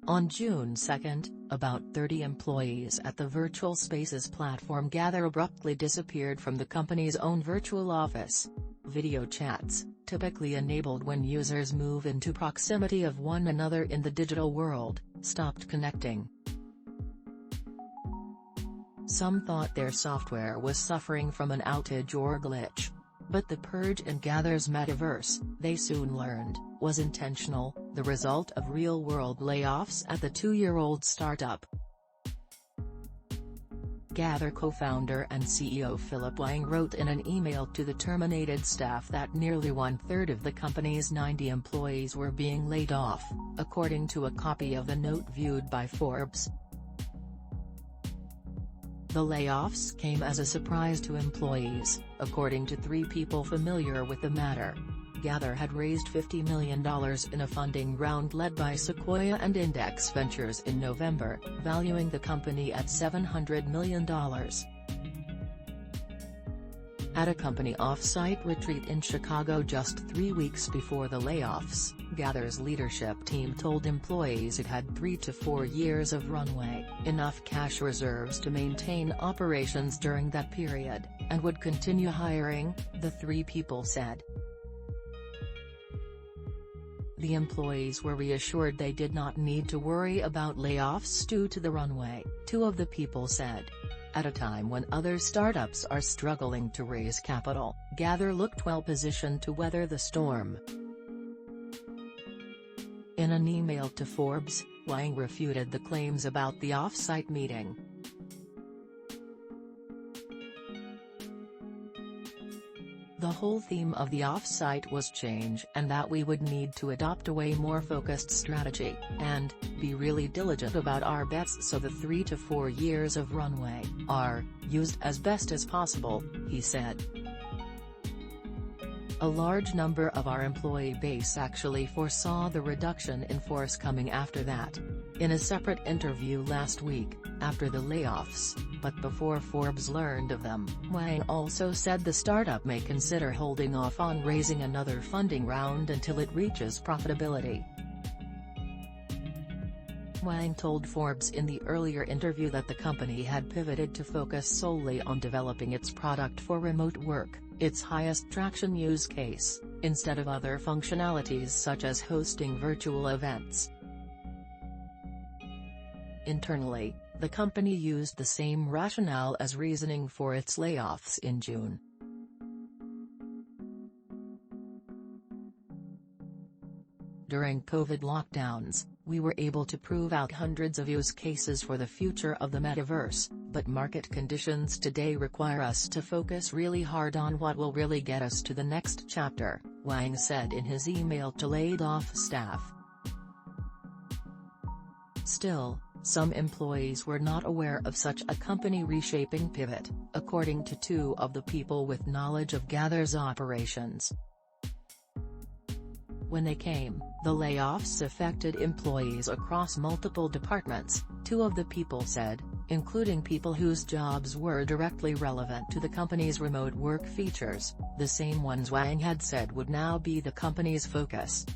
On June 2, about 30 employees at the Virtual Spaces platform Gather abruptly disappeared from the company's own virtual office. Video chats, typically enabled when users move into proximity of one another in the digital world, stopped connecting. Some thought their software was suffering from an outage or glitch. But the purge in Gather's metaverse, they soon learned, was intentional, the result of real-world layoffs at the 2-year-old startup. Gather co-founder and CEO Philip Wang wrote in an email to the terminated staff that nearly one-third of the company's 90 employees were being laid off, according to a copy of the note viewed by Forbes. The layoffs came as a surprise to employees, according to 3 people familiar with the matter. Gather had raised $50 million in a funding round led by Sequoia and Index Ventures in November, valuing the company at $700 million. At a company off-site retreat in Chicago just 3 weeks before the layoffs, Gather's leadership team told employees it had 3 to 4 years of runway, enough cash reserves to maintain operations during that period, and would continue hiring, the 3 people said. The employees were reassured they did not need to worry about layoffs due to the runway, 2 of the people said. At a time when other startups are struggling to raise capital, Gather looked well positioned to weather the storm. In an email to Forbes, Wang refuted the claims about the off-site meeting. The whole theme of the off-site was change and that we would need to adopt a way more focused strategy, and be really diligent about our bets so the 3 to 4 years of runway are used as best as possible, he said. A large number of our employee base actually foresaw the reduction in force coming after that. In a separate interview last week, after the layoffs, but before Forbes learned of them, Wang also said the startup may consider holding off on raising another funding round until it reaches profitability. Wang told Forbes in the earlier interview that the company had pivoted to focus solely on developing its product for remote work, its highest traction use case, instead of other functionalities such as hosting virtual events. Internally, the company used the same rationale as reasoning for its layoffs in June. During COVID lockdowns, we were able to prove out hundreds of use cases for the future of the metaverse, but market conditions today require us to focus really hard on what will really get us to the next chapter, Wang said in his email to laid-off staff. Still, some employees were not aware of such a company reshaping pivot, according to 2 of the people with knowledge of Gather's operations. When they came, the layoffs affected employees across multiple departments, 2 of the people said, including people whose jobs were directly relevant to the company's remote work features, the same ones Wang had said would now be the company's focus.